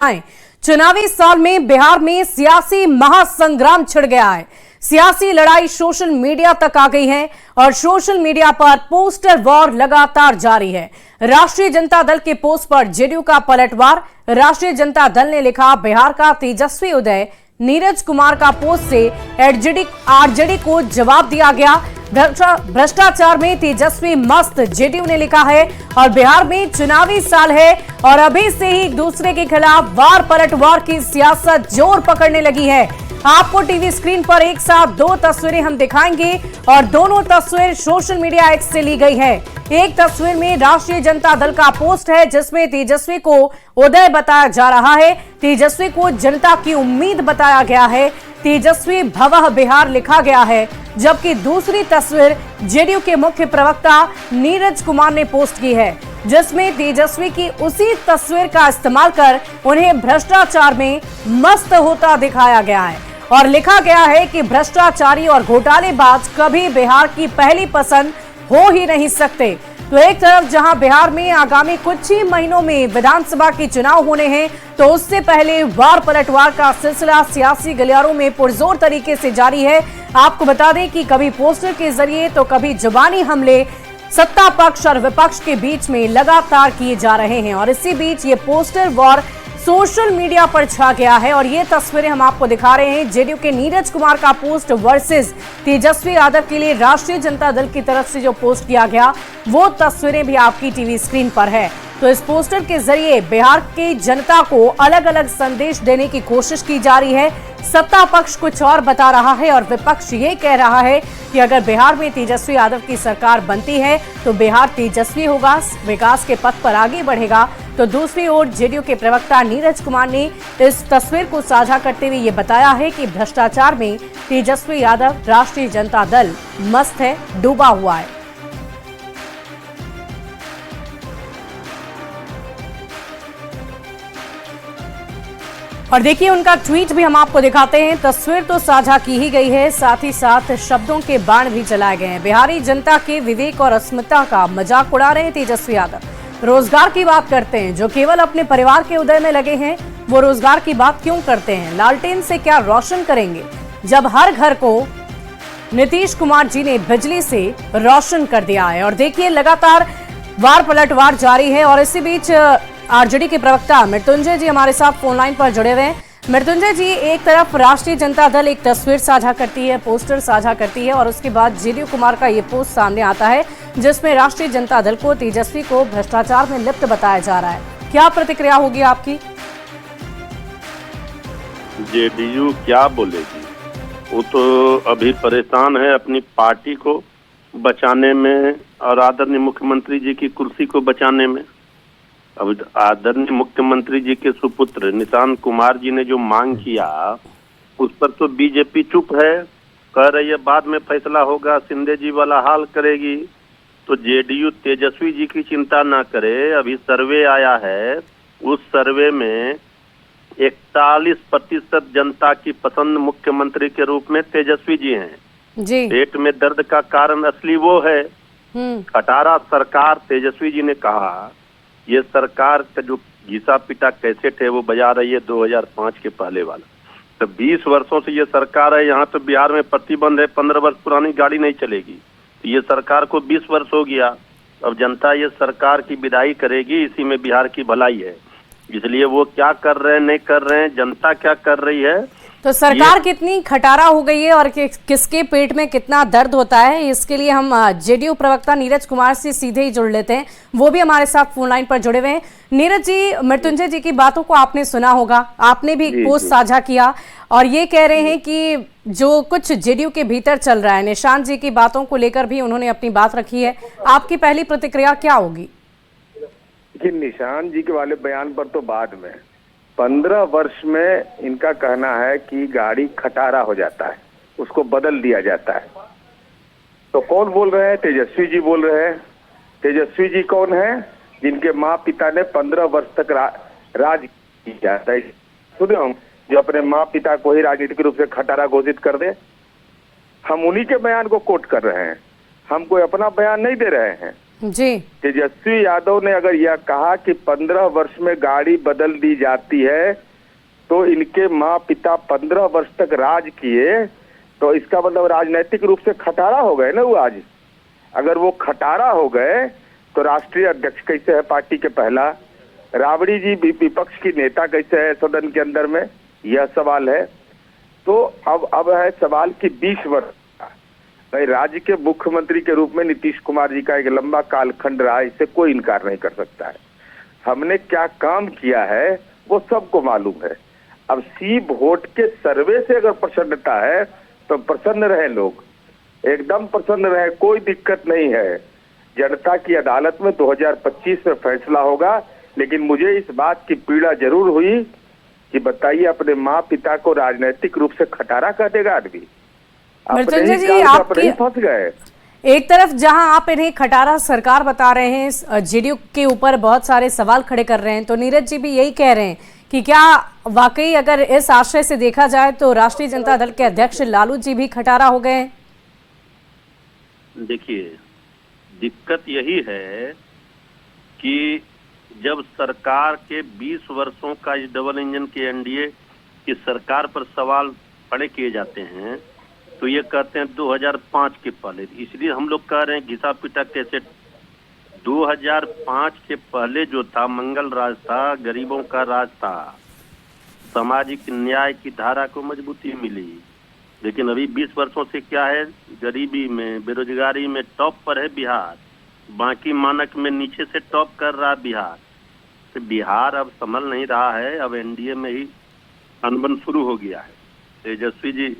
चुनावी साल में बिहार में सियासी महासंग्राम छिड़ गया है। सियासी लड़ाई सोशल मीडिया तक आ गई है और सोशल मीडिया पर पोस्टर वॉर लगातार जारी है। राष्ट्रीय जनता दल के पोस्ट पर जेडीयू का पलटवार। राष्ट्रीय जनता दल ने लिखा, बिहार का तेजस्वी उदय। नीरज कुमार का पोस्ट से आरजेडी को जवाब दिया गया। भ्रष्टाचार में तेजस्वी मस्त, जेडीयू ने लिखा है। और बिहार में चुनावी साल है और अभी से ही दूसरे के खिलाफ वार पलटवार की सियासत जोर पकड़ने लगी है। आपको टीवी स्क्रीन पर एक साथ दो तस्वीरें हम दिखाएंगे और दोनों तस्वीर सोशल मीडिया एक्स से ली गई है। एक तस्वीर में राष्ट्रीय जनता दल का पोस्ट है जिसमें तेजस्वी को उदय बताया जा रहा है। तेजस्वी को जनता की उम्मीद बताया गया है। तेजस्वी भवः बिहार लिखा गया है। जबकि दूसरी तस्वीर जेडीयू के मुख्य प्रवक्ता नीरज कुमार ने पोस्ट की है जिसमें तेजस्वी की उसी तस्वीर का इस्तेमाल कर उन्हें भ्रष्टाचार में मस्त होता दिखाया गया है और लिखा गया है कि भ्रष्टाचारी और घोटालेबाज कभी बिहार की पहली पसंद हो ही नहीं सकते। तो एक तरफ जहां बिहार में आगामी कुछ ही महीनों में विधानसभा के चुनाव होने हैं, तो उससे पहले वार पलटवार का सिलसिला सियासी गलियारों में पुरजोर तरीके से जारी है। आपको बता दें कि कभी पोस्टर के जरिए तो कभी जुबानी हमले सत्ता पक्ष और विपक्ष के बीच में लगातार किए जा रहे हैं। और इसी बीच ये पोस्टर वॉर सोशल मीडिया पर छा गया है और ये तस्वीरें हम आपको दिखा रहे हैं। जेडीयू के नीरज कुमार का पोस्ट वर्सेस तेजस्वी यादव के लिए राष्ट्रीय जनता दल की तरफ से जो पोस्ट किया गया, वो तस्वीरें भी आपकी टीवी स्क्रीन पर है। तो इस पोस्टर के जरिए बिहार की जनता को अलग अलग संदेश देने की कोशिश की जा रही है। सत्ता पक्ष कुछ और बता रहा है और विपक्ष ये कह रहा है कि अगर बिहार में तेजस्वी यादव की सरकार बनती है तो बिहार तेजस्वी होगा, विकास के पथ पर आगे बढ़ेगा। तो दूसरी ओर जेडीयू के प्रवक्ता नीरज कुमार ने इस तस्वीर को साझा करते हुए ये बताया है कि भ्रष्टाचार में तेजस्वी यादव राष्ट्रीय जनता दल मस्त है, डूबा हुआ है। और देखिए उनका ट्वीट भी हम आपको दिखाते हैं। तस्वीर तो साझा की ही गई है, साथ ही साथ शब्दों के बाण भी चलाए गए हैं। बिहारी जनता के विवेक और अस्मिता का मजाक उड़ा रहे हैं तेजस्वी यादव। रोजगार की बात करते हैं, जो केवल अपने परिवार के उदय में लगे हैं वो रोजगार की बात क्यों करते हैं? लालटेन से क्या रोशन करेंगे जब हर घर को नीतीश कुमार जी ने बिजली से रोशन कर दिया है। और देखिए लगातार वार पलटवार जारी है। और इसी बीच आरजेडी के प्रवक्ता मृत्युंजय जी हमारे साथ फोन लाइन पर जुड़े हुए हैं। मृत्युंजय जी, एक तरफ राष्ट्रीय जनता दल एक तस्वीर साझा करती है, पोस्टर साझा करती है और उसके बाद जेडीयू कुमार का ये पोस्ट सामने आता है जिसमें राष्ट्रीय जनता दल को, तेजस्वी को भ्रष्टाचार में लिप्त बताया जा रहा है। क्या प्रतिक्रिया होगी आपकी? जेडीयू क्या बोलेगी? वो तो अभी परेशान है अपनी पार्टी को बचाने में और आदरणीय मुख्यमंत्री जी की कुर्सी को बचाने में। अब आदरणीय मुख्यमंत्री जी के सुपुत्र निशांत कुमार जी ने जो मांग किया उस पर तो बीजेपी चुप है, कह रही है बाद में फैसला होगा, शिंदे जी वाला हाल करेगी। तो जेडीयू तेजस्वी जी की चिंता ना करे। अभी सर्वे आया है, उस सर्वे में 41% जनता की पसंद मुख्यमंत्री के रूप में तेजस्वी जी हैं जी। पेट में दर्द का कारण असली वो है खटारा सरकार। तेजस्वी जी ने कहा ये सरकार का जो घिसा पिटा कैसेट है वो बजा रही है 2005 के पहले वाला। तो 20 वर्षों से ये सरकार है, यहाँ तो बिहार में प्रतिबंध है, 15 वर्ष पुरानी गाड़ी नहीं चलेगी। तो ये सरकार को 20 वर्ष हो गया। अब जनता ये सरकार की विदाई करेगी, इसी में बिहार की भलाई है। इसलिए वो क्या कर रहे हैं नहीं कर रहे हैं, जनता क्या कर रही है। तो सरकार कितनी खटारा हो गई है और किसके पेट में कितना दर्द होता है, इसके लिए हम जेडीयू प्रवक्ता नीरज कुमार से सीधे ही जुड़ लेते हैं। वो भी हमारे साथ फोन लाइन पर जुड़े हुए हैं। नीरज जी, मृत्युंजय जी की बातों को आपने सुना होगा, आपने भी एक पोस्ट साझा किया और ये कह रहे हैं कि जो कुछ जेडीयू के भीतर चल रहा है, निशांत जी की बातों को लेकर भी उन्होंने अपनी बात रखी है। आपकी पहली प्रतिक्रिया क्या होगी? निशांत जी के वाले बयान पर तो बाद में 15 वर्ष में इनका कहना है कि गाड़ी खटारा हो जाता है, उसको बदल दिया जाता है। तो कौन बोल रहे हैं? तेजस्वी जी बोल रहे हैं। तेजस्वी जी कौन है? जिनके माँ पिता ने 15 वर्ष तक राज किया था। सुने हम, जो अपने माँ पिता को ही राजनीतिक रूप से खटारा घोषित कर दे। हम उन्हीं के बयान को कोट कर रहे हैं, हम कोई अपना बयान नहीं दे रहे हैं। जी। तेजस्वी यादव ने अगर यह कहा कि 15 वर्ष में गाड़ी बदल दी जाती है तो इनके माँ पिता 15 वर्ष तक राज किए, तो इसका मतलब राजनीतिक रूप से खटारा हो गए ना वो आज। अगर वो खटारा हो गए तो राष्ट्रीय अध्यक्ष कैसे है पार्टी के पहला, राबड़ी जी विपक्ष की नेता कैसे है सदन के अंदर में, यह सवाल है। तो अब है सवाल कि 20 वर्ष भाई राज्य के मुख्यमंत्री के रूप में नीतीश कुमार जी का एक लंबा कालखंड रहा, इससे कोई इनकार नहीं कर सकता है। हमने क्या काम किया है वो सबको मालूम है। अब सी वोट के सर्वे से अगर प्रसन्नता है तो प्रसन्न रहे, लोग एकदम प्रसन्न रहे, कोई दिक्कत नहीं है। जनता की अदालत में 2025 में फैसला होगा, लेकिन मुझे इस बात की पीड़ा जरूर हुई कि बताइए अपने माँ पिता को राजनीतिक रूप से खटारा कर देगा आदमी। मृत्युंजय जी, आप फंस गए। एक तरफ जहां आप इन्हें खटारा सरकार बता रहे हैं, जेडीयू के ऊपर बहुत सारे सवाल खड़े कर रहे हैं, तो नीरज जी भी यही कह रहे हैं कि क्या वाकई अगर इस आशय से देखा जाए तो राष्ट्रीय जनता दल के अध्यक्ष लालू जी भी खटारा हो गए? देखिए, दिक्कत यही है कि जब सरकार के 20 वर्षों का इस डबल इंजन के एनडीए की सरकार पर सवाल खड़े किए जाते हैं तो ये कहते हैं 2005 के पहले, इसलिए हम लोग कह रहे हैं घिसा पिटा कैसे। 2005 के पहले जो था मंगल राज था, गरीबों का राज था, सामाजिक न्याय की धारा को मजबूती मिली। लेकिन अभी 20 वर्षों से क्या है, गरीबी में, बेरोजगारी में टॉप पर है बिहार, बाकी मानक में नीचे से टॉप कर रहा बिहार। तो बिहार अब संभल नहीं रहा है, अब एनडीए में ही अनबन शुरू हो गया है। तेजस्वी जी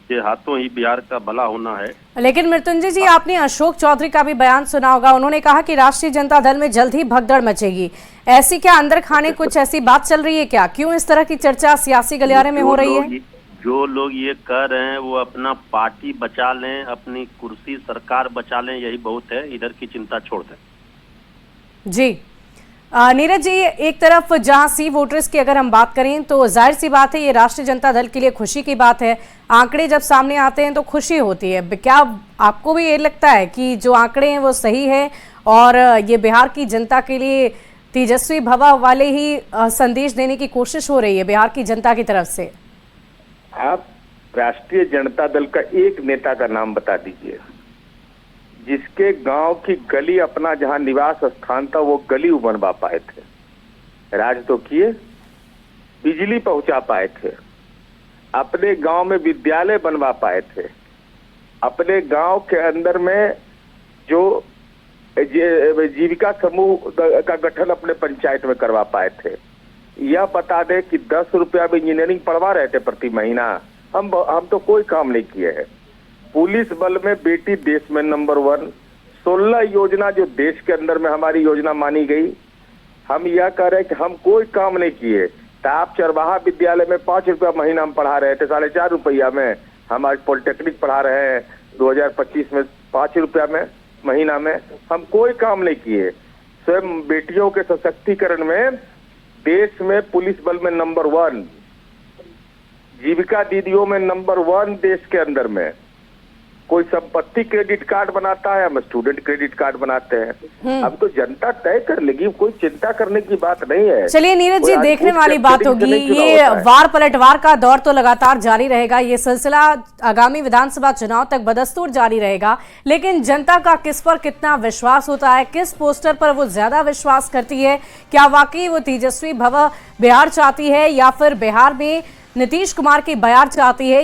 के हाथों ही बिहार का भला होना है। लेकिन मृत्युंजय जी, आपने अशोक चौधरी का भी बयान सुना होगा, उन्होंने कहा कि राष्ट्रीय जनता दल में जल्द ही भगदड़ मचेगी। ऐसी क्या अंदर खाने कुछ ऐसी बात चल रही है क्या? क्यों इस तरह की चर्चा सियासी गलियारे में हो रही है? जो लोग ये कह रहे हैं वो अपना पार्टी बचा लें, अपनी कुर्सी सरकार बचा लें, यही बहुत है, इधर की चिंता छोड़ दें। जी नीरज जी, एक तरफ जहां सी वोटर्स की अगर हम बात करें तो जाहिर सी बात है ये राष्ट्रीय जनता दल के लिए खुशी की बात है। आंकड़े जब सामने आते हैं तो खुशी होती है। क्या आपको भी ये लगता है कि जो आंकड़े हैं वो सही है और ये बिहार की जनता के लिए तेजस्वी भवा वाले ही संदेश देने की कोशिश हो रही है बिहार की जनता की तरफ से? आप राष्ट्रीय जनता दल का एक नेता का नाम बता दीजिए जिसके गांव की गली अपना जहां निवास स्थान था वो गली बनवा पाए थे, राज तो किए, बिजली पहुंचा पाए थे, अपने गांव में विद्यालय बनवा पाए थे, अपने गांव के अंदर में जो जीविका समूह का गठन अपने पंचायत में करवा पाए थे। यह बता दे कि 10 रुपया में इंजीनियरिंग पढ़वा रहे थे प्रति महीना, हम तो कोई काम नहीं किए हैं। पुलिस बल में बेटी देश में नंबर 1, 16 योजना जो देश के अंदर में हमारी योजना मानी गई। हम यह कह रहे हैं कि हम कोई काम नहीं किए। ताप चरवाहा विद्यालय में 5 रुपया महीना हम पढ़ा रहे थे, 4.5 रुपया में हम आज पॉलिटेक्निक पढ़ा रहे हैं 2025 में 5 रुपया में महीना में। हम कोई काम नहीं किए। स्वयं बेटियों के सशक्तिकरण में देश में पुलिस बल में नंबर 1, जीविका दीदियों में नंबर 1 देश के अंदर में। कोई संपत्ति क्रेडिट कार्ड बनाता है, हम स्टूडेंट क्रेडिट कार्ड बनाते हैं। अब तो जनता तय कर लेगी, कोई चिंता करने की बात नहीं है। चलिए नीरज जी, देखने वाली बात होगी। ये वार पलटवार का दौर तो लगातार जारी रहेगा, ये सिलसिला आगामी विधानसभा चुनाव तक बदस्तूर जारी रहेगा। लेकिन जनता का किस पर कितना विश्वास होता है, किस पोस्टर पर वो ज्यादा विश्वास करती है? क्या वाकई वो तेजस्वी भवा बिहार चाहती है या फिर बिहार में नीतीश कुमार की बयार चाहती है?